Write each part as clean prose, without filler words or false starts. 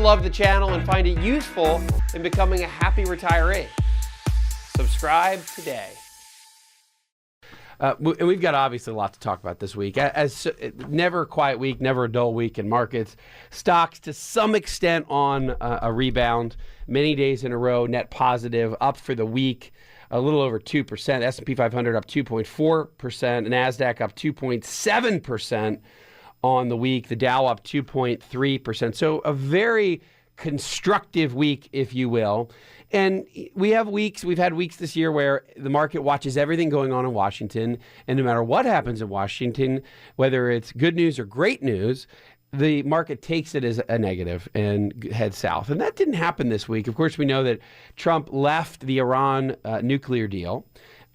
love the channel and find it useful in becoming a happy retiree. Subscribe today. And we've got obviously a lot to talk about this week. As never a quiet week, never a dull week in markets. Stocks to some extent on a rebound. Many days in a row, net positive, up for the week, a little over 2%. S&P 500 up 2.4%. NASDAQ up 2.7% on the week. The Dow up 2.3%. So a very constructive week, if you will. And we've had weeks this year where the market watches everything going on in Washington, and no matter what happens in Washington, whether it's good news or great news, the market takes it as a negative and heads south. And that didn't happen this week. Of course, we know that Trump left the Iran nuclear deal.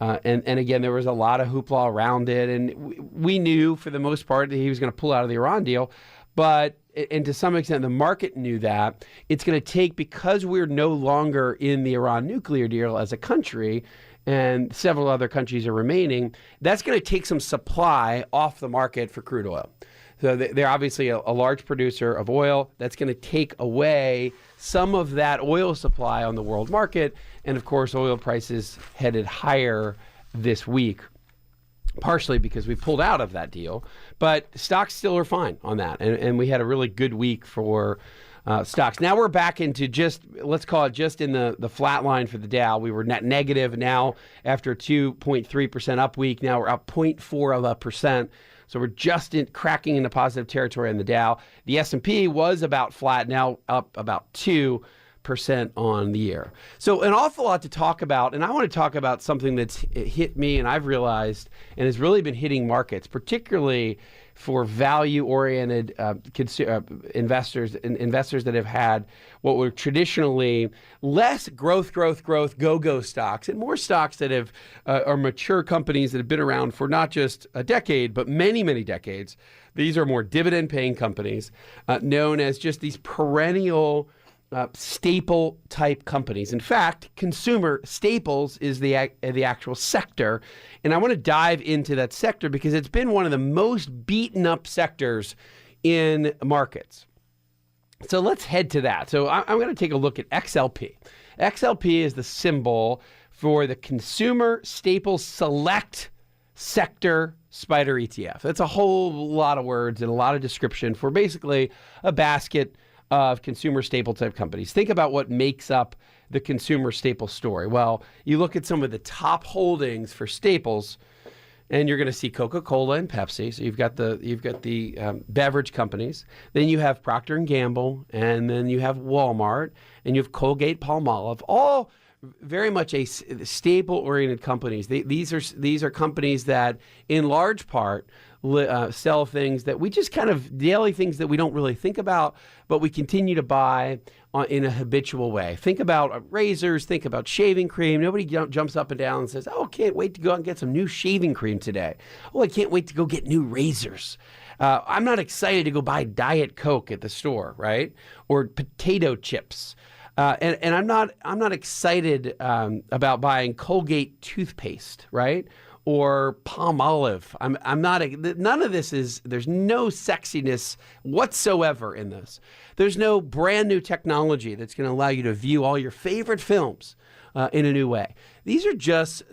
And again, there was a lot of hoopla around it. And we knew for the most part that he was going to pull out of the Iran deal. But, and to some extent, the market knew that. It's going to take, because we're no longer in the Iran nuclear deal as a country, and several other countries are remaining, that's going to take some supply off the market for crude oil. So they're obviously a large producer of oil. That's going to take away some of that oil supply on the world market. And of course, oil prices headed higher this week, partially because we pulled out of that deal. But stocks still are fine on that. And we had a really good week for stocks. Now we're back into just, let's call it just in the flat line for the Dow. We were net negative. Now, after a 2.3% up week, now we're up 0.4%. So we're just cracking into positive territory on the Dow. The S&P was about flat, now up about 2% on the year. So an awful lot to talk about, and I want to talk about something that's hit me and I've realized and has really been hitting markets, particularly for value-oriented investors that have had what were traditionally less growth, go-go stocks, and more stocks that are mature companies that have been around for not just a decade, but many, many decades. These are more dividend-paying companies known as just these perennial staple type companies. In fact, consumer staples is the actual sector. And I want to dive into that sector because it's been one of the most beaten up sectors in markets. So let's head to that. So I'm going to take a look at XLP. XLP is the symbol for the Consumer Staples Select Sector Spider ETF. That's a whole lot of words and a lot of description for basically a basket of consumer staple type companies. Think about what makes up the consumer staple story. Well, you look at some of the top holdings for staples, and you're going to see Coca-Cola and Pepsi. So you've got the beverage companies. Then you have Procter and Gamble, and then you have Walmart, and you have Colgate-Palmolive. All very much a staple-oriented companies. These are companies that, in large part, sell things that we just kind of daily things that we don't really think about, but we continue to buy in a habitual way. Think about razors, think about shaving cream. Nobody jumps up and down and says, oh, I can't wait to go out and get some new shaving cream today. Oh, I can't wait to go get new razors. I'm not excited to go buy Diet Coke at the store, right? Or potato chips. And I'm not excited about buying Colgate toothpaste, right? Or Palmolive. I'm not. None of this is. There's no sexiness whatsoever in this. There's no brand new technology that's going to allow you to view all your favorite films in a new way. These are just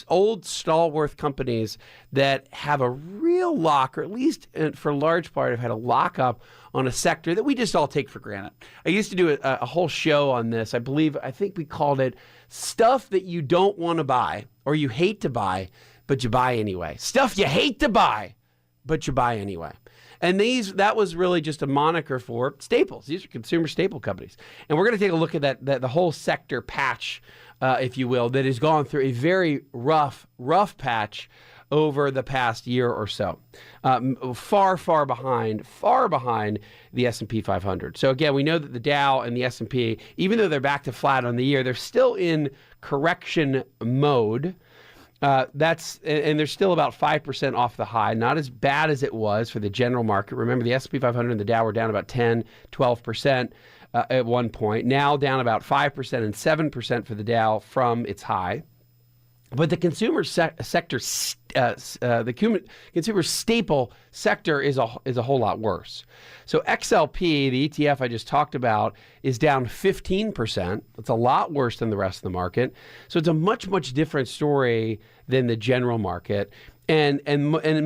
old stalwart companies that have a real lock, or at least for a large part have had a lockup on a sector that we just all take for granted. I used to do a whole show on this. I think we called it Stuff That You Don't Want to Buy or You Hate to Buy, but you buy anyway. Stuff you hate to buy, but you buy anyway. And that was really just a moniker for staples. These are consumer staple companies. And we're going to take a look at the whole sector patch, if you will, that has gone through a very rough patch over the past year or so. Far behind the S&P 500. So again, we know that the Dow and the S&P, even though they're back to flat on the year, they're still in correction mode. And they're still about 5% off the high, not as bad as it was for the general market. Remember, the S&P 500 and the Dow were down about 10, 12% at one point. Now down about 5% and 7% for the Dow from its high. But the consumer sector, consumer staple sector is a whole lot worse. So XLP, the ETF I just talked about, is down 15%. It's a lot worse than the rest of the market. So it's a much, much different story than the general market, and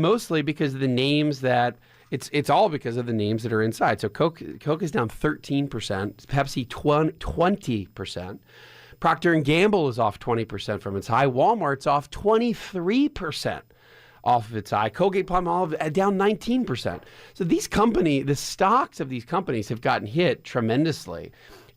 mostly because of the names that. It's all because of the names that are inside. So Coke is down 13%, Pepsi 20%. Procter & Gamble is off 20% from its high. Walmart's off 23% off of its high. Colgate-Palmolive down 19%. So the stocks of these companies have gotten hit tremendously.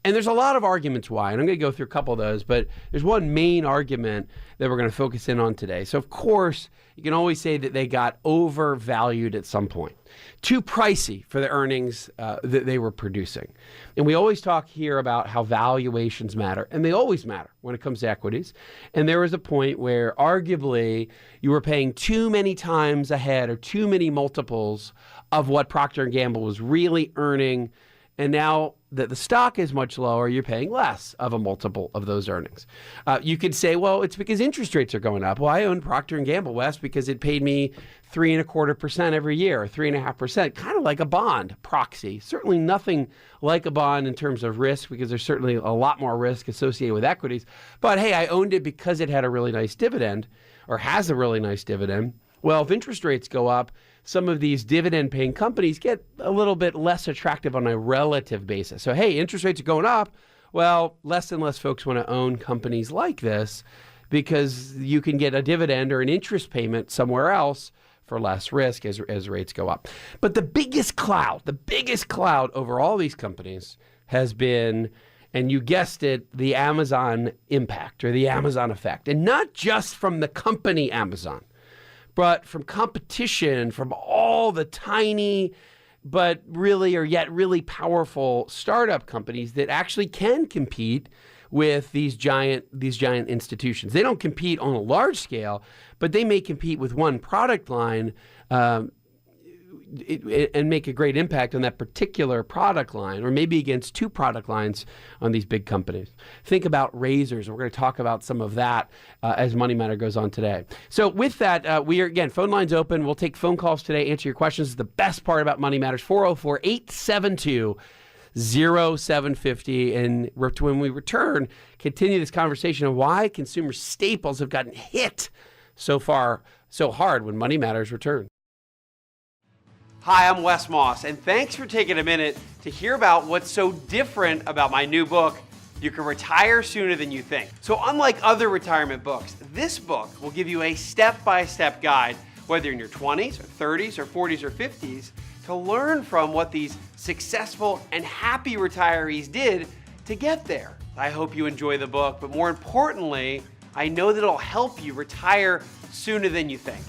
And there's a lot of arguments why, and I'm going to go through a couple of those, but there's one main argument that we're going to focus in on today. So of course, you can always say that they got overvalued at some point. Too pricey for the earnings that they were producing. And we always talk here about how valuations matter, and they always matter when it comes to equities. And there was a point where arguably you were paying too many times ahead or too many multiples of what Procter & Gamble was really earning. And now that the stock is much lower, you're paying less of a multiple of those earnings. You could say, well, it's because interest rates are going up. Well, I own Procter & Gamble, Wes, because it paid me 3.25% every year, or 3.5%, kind of like a bond proxy. Certainly nothing like a bond in terms of risk, because there's certainly a lot more risk associated with equities. But hey, I owned it because it had a really nice dividend, or has a really nice dividend. Well, if interest rates go up, some of these dividend-paying companies get a little bit less attractive on a relative basis. So, hey, interest rates are going up. Well, less and less folks want to own companies like this because you can get a dividend or an interest payment somewhere else for less risk as rates go up. But the biggest cloud over all these companies has been, and you guessed it, the Amazon impact or the Amazon effect. And not just from the company Amazon, but from competition, from all the tiny but really powerful startup companies that actually can compete with these giant institutions. They don't compete on a large scale, but they may compete with one product line and make a great impact on that particular product line, or maybe against two product lines on these big companies. Think about razors. We're going to talk about some of that as Money Matter goes on today. So with that, we are, again, phone lines open. We'll take phone calls today, answer your questions. This is the best part about Money Matters, 404-872-0750. And when we return, continue this conversation on why consumer staples have gotten hit so hard when Money Matters return. Hi, I'm Wes Moss, and thanks for taking a minute to hear about what's so different about my new book, You Can Retire Sooner Than You Think. So unlike other retirement books, this book will give you a step-by-step guide, whether you're in your 20s or 30s or 40s or 50s, to learn from what these successful and happy retirees did to get there. I hope you enjoy the book, but more importantly, I know that it'll help you retire sooner than you think.